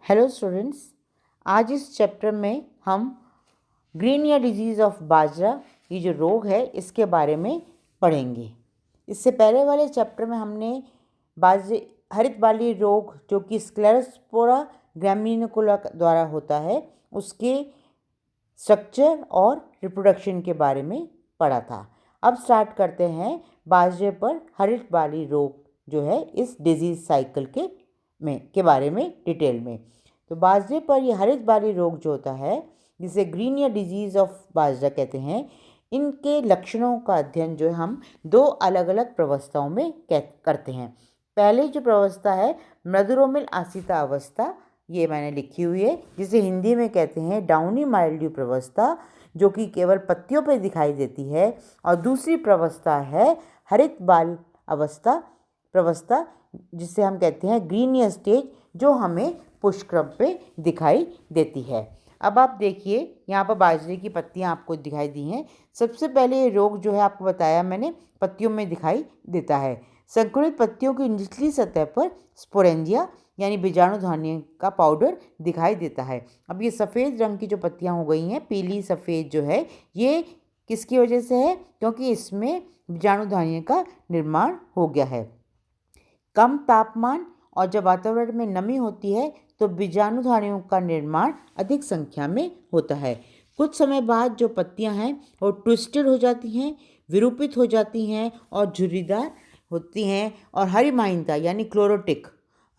Hello students, आज इस chapter में हम ग्रीन ईयर डिजीज़ ऑफ बाजरा, ये जो रोग है इसके बारे में पढ़ेंगे। इससे पहले वाले चैप्टर में हमने बाजरे हरित बाली रोग जो कि स्क्लेरोस्पोरा ग्रामिनिकुला द्वारा होता है उसके स्ट्रक्चर और रिप्रोडक्शन के बारे में पढ़ा था। अब स्टार्ट करते हैं बाजरे पर हरित बाली रोग जो है इस डिजीज़ साइकिल के बारे में डिटेल में। तो बाजरे पर ये हरित बाली रोग जो होता है जिसे ग्रीन ईयर डिजीज़ ऑफ बाजरा कहते हैं, इनके लक्षणों का अध्ययन जो है हम दो अलग अलग प्रवस्थाओं में करते हैं। पहले जो प्रवस्था है मृदुरोमिल आसिता अवस्था, ये मैंने लिखी हुई है, जिसे हिंदी में कहते हैं डाउनी माइल्ड्यू प्रवस्था, जो कि केवल पत्तियों पर दिखाई देती है। और दूसरी प्रवस्था है हरित बाल प्रवस्था, जिसे हम कहते हैं ग्रीन ईयर स्टेज, जो हमें पुष्पक्रम पे दिखाई देती है। अब आप देखिए यहाँ पर बाजरे की पत्तियाँ आपको दिखाई दी हैं। सबसे पहले ये रोग जो है आपको बताया मैंने पत्तियों में दिखाई देता है। संकुलित पत्तियों की निचली सतह पर स्पोरेंजिया यानी बीजाणुधानी का पाउडर दिखाई देता है। अब ये सफ़ेद रंग की जो पत्तियाँ हो गई हैं, पीली सफ़ेद जो है, ये किसकी वजह से है? क्योंकि इसमें बीजाणुधानी का निर्माण हो गया है। कम तापमान और जब वातावरण में नमी होती है तो बीजाणुधानियों का निर्माण अधिक संख्या में होता है। कुछ समय बाद जो पत्तियां हैं वो ट्विस्टेड हो जाती हैं, विरूपित हो जाती हैं और झुर्रीदार होती हैं, और हरी माहीनता यानी क्लोरोटिक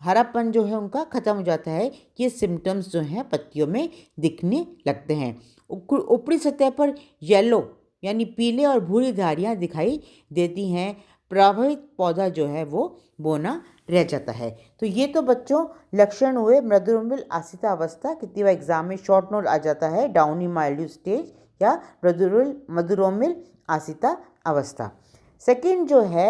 हरापन जो है उनका ख़त्म हो जाता है। ये सिम्टम्स जो हैं पत्तियों में दिखने लगते हैं। ऊपरी सतह पर येलो यानी पीले और भूरी धारियाँ दिखाई देती हैं। प्रभावित पौधा जो है वो बोना रह जाता है। तो ये तो बच्चों लक्षण हुए मृदुरोमिल आसिता अवस्था। कितनी बार एग्जाम में शॉर्ट नोट आ जाता है डाउनी माइल्ड्यू स्टेज या मृदुरोमिल आसिता अवस्था। सेकंड जो है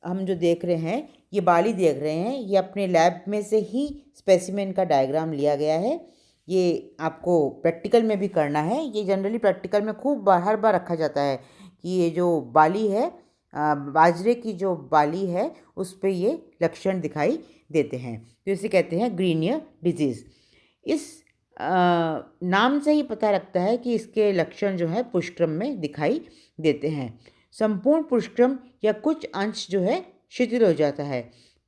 हम जो देख रहे हैं, ये बाली देख रहे हैं, ये अपने लैब में से ही स्पेसिमेन का डायग्राम लिया गया है। ये आपको प्रैक्टिकल में भी करना है। ये जनरली प्रैक्टिकल में खूब हर बार रखा जाता है कि ये जो बाली है, बाजरे की जो बाली है, उस पे ये लक्षण दिखाई देते हैं। तो इसे कहते हैं ग्रीन ईयर डिजीज़। इस नाम से ही पता लगता है कि इसके लक्षण जो है पुष्पक्रम में दिखाई देते हैं। संपूर्ण पुष्पक्रम या कुछ अंश जो है शिथिल हो जाता है।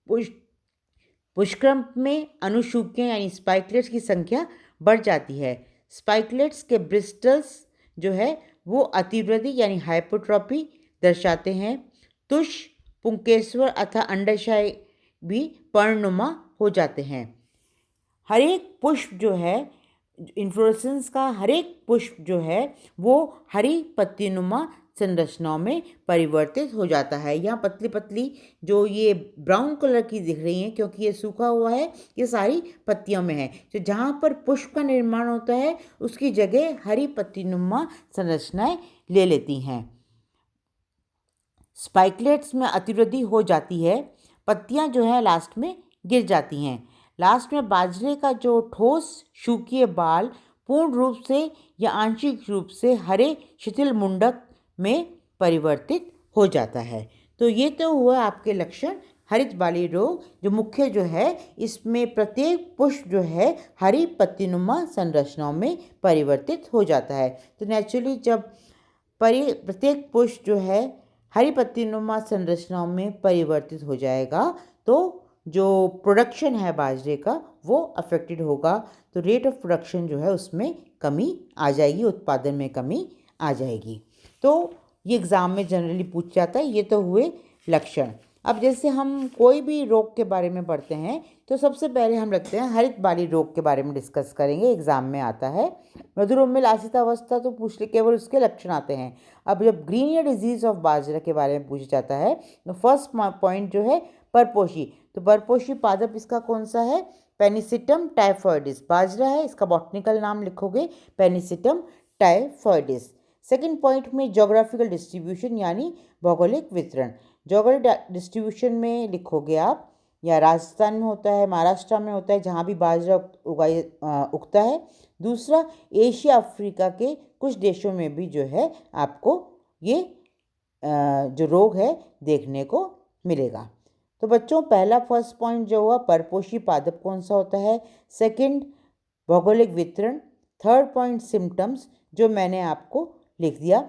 पुष्पक्रम में अनुशुक्तियाँ यानी स्पाइकलेट्स की संख्या बढ़ जाती है। स्पाइकलेट्स के ब्रिस्टल्स जो है वो अतिवृद्धि यानी हाइपोट्रॉपी दर्शाते हैं। तुष, पुंकेश्वर अथवा अंडाशय भी पर्णनुमा हो जाते हैं। हर एक पुष्प जो है, इन्फ्लोरेसेंस का हर एक पुष्प जो है वो हरी पत्तीनुमा संरचनाओं में परिवर्तित हो जाता है। यहाँ पतली पतली जो ये ब्राउन कलर की दिख रही हैं, क्योंकि ये सूखा हुआ है, ये सारी पत्तियों में है। तो जहाँ पर पुष्प का निर्माण होता है उसकी जगह हरी पत्तीनुमा संरचनाएं ले लेती हैं। स्पाइकलेट्स में अतिवृद्धि हो जाती है। पत्तियां जो है लास्ट में गिर जाती हैं। लास्ट में बाजरे का जो ठोस सूखिए बाल पूर्ण रूप से या आंशिक रूप से हरे शिथिल मुंडक में परिवर्तित हो जाता है। तो ये तो हुआ आपके लक्षण हरित बाली रोग। जो मुख्य जो है इसमें प्रत्येक पुष्प जो है हरी पत्तीनुमा संरचनाओं में परिवर्तित हो जाता है। तो नेचुरली जब प्रत्येक पुष्प जो है हरी पत्तीनुमा संरचनाओं में परिवर्तित हो जाएगा तो जो प्रोडक्शन है बाजरे का वो अफेक्टेड होगा। तो रेट ऑफ प्रोडक्शन जो है उसमें कमी आ जाएगी, उत्पादन में कमी आ जाएगी। तो ये एग्ज़ाम में जनरली पूछ जाता है। ये तो हुए लक्षण। अब जैसे हम कोई भी रोग के बारे में पढ़ते हैं तो सबसे पहले हम रखते हैं हरित बाली रोग के बारे में डिस्कस करेंगे, एग्जाम में आता है। मृदुरोमिल आसिता अवस्था तो पूछ ले, केवल उसके लक्षण आते हैं। अब जब ग्रीन ईयर डिजीज़ ऑफ बाजरा के बारे में पूछा जाता है तो फर्स्ट पॉइंट जो है परपोषी। तो परपोषी पादप इसका कौन सा है? पेनिसिटम टाइफॉइडिस बाजरा है, इसका बॉटनिकल नाम लिखोगे पेनिसिटम टाइफॉइडिस। सेकेंड पॉइंट में जोग्राफिकल डिस्ट्रीब्यूशन यानी भौगोलिक वितरण। जोग्राफिक डिस्ट्रीब्यूशन में लिखोगे आप, या राजस्थान में होता है, महाराष्ट्र में होता है, जहाँ भी बाजरा उगता है। दूसरा, एशिया अफ्रीका के कुछ देशों में भी जो है आपको ये जो रोग है देखने को मिलेगा। तो बच्चों पहला फर्स्ट पॉइंट जो हुआ परपोषी पादप कौन सा होता है, सेकंड भौगोलिक वितरण, थर्ड पॉइंट सिम्टम्स जो मैंने आपको लिख दिया,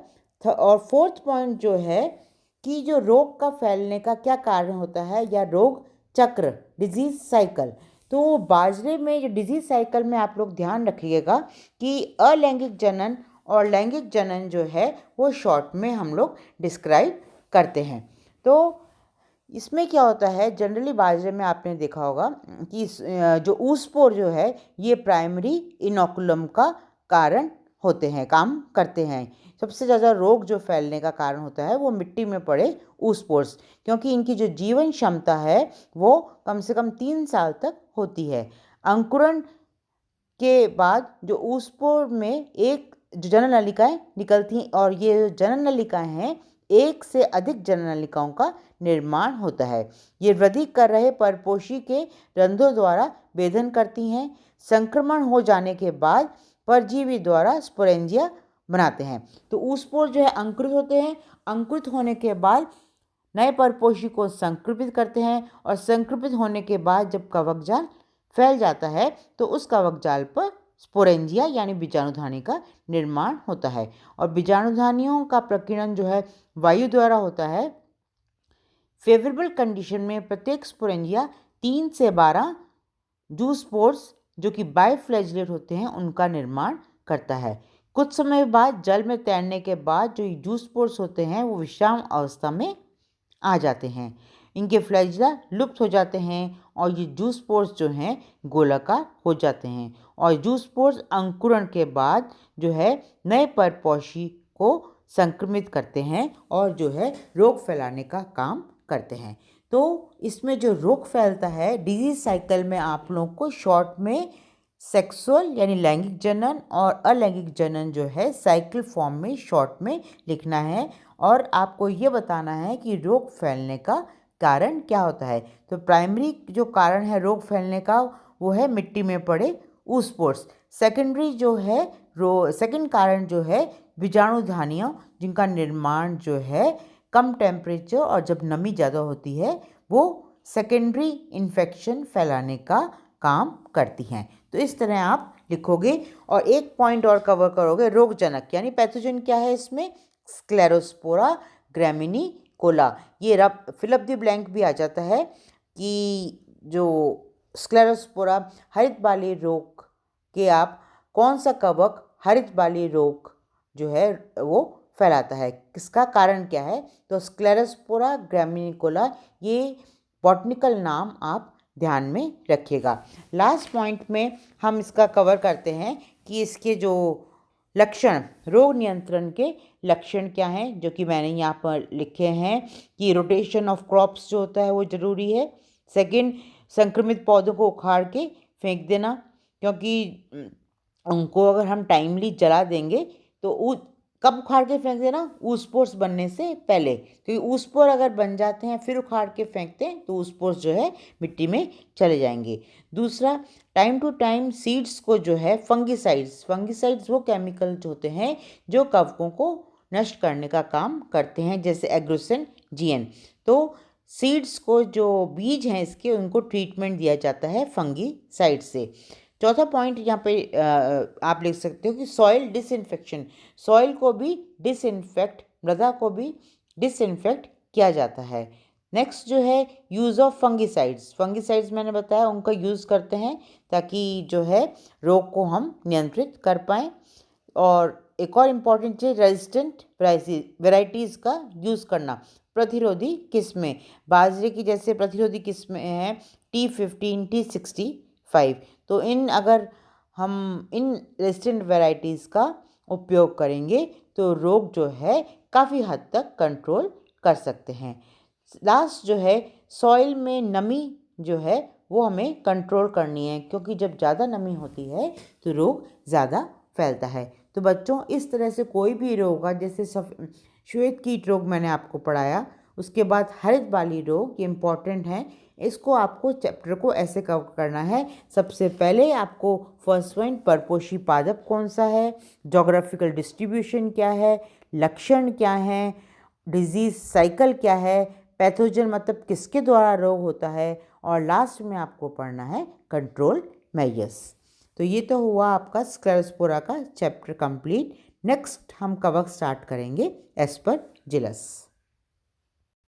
और फोर्थ पॉइंट जो है कि जो रोग का फैलने का क्या कारण होता है या रोग चक्र, डिजीज साइकिल। तो बाजरे में जो डिजीज साइकिल में आप लोग ध्यान रखिएगा कि अलैंगिक जनन और लैंगिक जनन जो है वो शॉर्ट में हम लोग डिस्क्राइब करते हैं। तो इसमें क्या होता है, जनरली बाजरे में आपने देखा होगा कि जो ऊसपोर जो है ये प्राइमरी इनोकुलम का कारण होते हैं, काम करते हैं। सबसे ज़्यादा रोग जो फैलने का कारण होता है वो मिट्टी में पड़े ऊसपोर्स, क्योंकि इनकी जो जीवन क्षमता है वो कम से कम 3 साल तक होती है। अंकुरण के बाद जो ऊसपोर में एक जो जनन नलिकाएं निकलती हैं, और ये जो जनन नलिकाएं हैं एक से अधिक जनन नलिकाओं का निर्माण होता है। ये वृद्धि कर रहे परपोषी के रंध्रों द्वारा भेदन करती हैं। संक्रमण हो जाने के बाद परजीवी द्वारा स्पोरेंजिया बनाते हैं। तो ऊसपोर जो है अंकुरित होते हैं, अंकुरित होने के बाद नए परपोषी को संक्रमित करते हैं, और संक्रमित होने के बाद जब कवक जाल फैल जाता है तो उस कवक जाल पर स्पोरेंजिया यानी बीजाणुधानी का निर्माण होता है। और बीजाणुधानियों का प्रकीर्णन जो है वायु द्वारा होता है। फेवरेबल कंडीशन में प्रत्येक स्पोरेंजिया 3 से 12 जूस्पोर्स जो कि बाइफ्लैजिलेट होते हैं उनका निर्माण करता है। कुछ समय बाद जल में तैरने के बाद जो जूस्पोर्स होते हैं वो विश्राम अवस्था में आ जाते हैं। इनके फ्लैजिला लुप्त हो जाते हैं और ये जूस्पोर्स जो हैं गोलाकार हो जाते हैं। और जूस्पोर्स अंकुरण के बाद जो है नए परपोषी को संक्रमित करते हैं और जो है रोग फैलाने का काम करते हैं। तो इसमें जो रोग फैलता है डिजीज साइकिल में आप लोगों को शॉर्ट में सेक्सुअल यानी लैंगिक जनन और अलैंगिक जनन जो है साइकिल फॉर्म में शॉर्ट में लिखना है, और आपको ये बताना है कि रोग फैलने का कारण क्या होता है। तो प्राइमरी जो कारण है रोग फैलने का वो है मिट्टी में पड़े ऊसपोर्स। सेकेंडरी जो है सेकेंड कारण जो है बीजाणुधानियाँ, जिनका निर्माण जो है कम टेम्परेचर और जब नमी ज़्यादा होती है वो सेकेंडरी इन्फेक्शन फैलाने का काम करती हैं। तो इस तरह आप लिखोगे और एक पॉइंट और कवर करोगे, रोगजनक यानी पैथोजन क्या है इसमें, स्क्लेरोस्पोरा ग्रामिनिकोला। ये फिलअप द ब्लैंक भी आ जाता है कि जो स्क्लेरोस्पोरा हरित बाली रोग के आप कौन सा कवक हरित बाली रोग जो है वो फैलाता है, किसका कारण क्या है। तो स्क्लेरोस्पोरा ग्रामिनिकोला ये बॉटनिकल नाम आप ध्यान में रखिएगा। लास्ट पॉइंट में हम इसका कवर करते हैं कि इसके जो लक्षण, रोग नियंत्रण के लक्षण क्या हैं, जो कि मैंने यहाँ पर लिखे हैं कि रोटेशन ऑफ क्रॉप्स जो होता है वो ज़रूरी है। सेकंड, संक्रमित पौधों को उखाड़ के फेंक देना, क्योंकि उनको अगर हम टाइमली जला देंगे तो कब उखाड़ के फेंक देना, ऊसपोर्स बनने से पहले, क्योंकि ऊसपोर अगर बन जाते हैं फिर उखाड़ के फेंकते हैं तो ऊसपोर्स जो है मिट्टी में चले जाएंगे। दूसरा, टाइम टू टाइम सीड्स को जो है फंगिसाइड्स वो केमिकल्स होते हैं जो कवकों को नष्ट करने का काम करते हैं, जैसे एग्रोसिन जीएन। तो सीड्स को जो बीज हैं इसके उनको ट्रीटमेंट दिया जाता है फंगिसाइड से। चौथा पॉइंट यहाँ पे आप लिख सकते हो कि सॉइल डिसइंफेक्शन, सॉइल को भी डिसइंफेक्ट, मृदा को भी डिसइंफेक्ट किया जाता है। नेक्स्ट जो है यूज़ ऑफ फंगिसाइड्स मैंने बताया उनका यूज़ करते हैं ताकि जो है रोग को हम नियंत्रित कर पाएँ। और एक और इम्पॉर्टेंट चीज़ रेजिस्टेंट वेराइटीज़ का यूज़ करना, प्रतिरोधी किस्में, बाजरे की जैसे प्रतिरोधी किस्में हैं T15 T65। तो अगर हम इन रेजिस्टेंट वेराइटीज़ का उपयोग करेंगे तो रोग जो है काफ़ी हद तक कंट्रोल कर सकते हैं। लास्ट जो है सॉइल में नमी जो है वो हमें कंट्रोल करनी है, क्योंकि जब ज़्यादा नमी होती है तो रोग ज़्यादा फैलता है। तो बच्चों इस तरह से कोई भी रोग है, जैसे श्वेत कीट रोग मैंने आपको पढ़ाया, उसके बाद हरित बाली रोग, ये इम्पॉर्टेंट है, इसको आपको चैप्टर को ऐसे कवर करना है। सबसे पहले आपको फर्स्ट पॉइंट परपोषी पादप कौन सा है, जोग्राफिकल डिस्ट्रीब्यूशन क्या है, लक्षण क्या है, डिजीज साइकिल क्या है, पैथोजन मतलब किसके द्वारा रोग होता है, और लास्ट में आपको पढ़ना है कंट्रोल मेजर्स। तो ये तो हुआ आपका स्क्लेरोस्पोरा का चैप्टर कंप्लीट। नेक्स्ट हम कवक स्टार्ट करेंगे एस्परजिलस।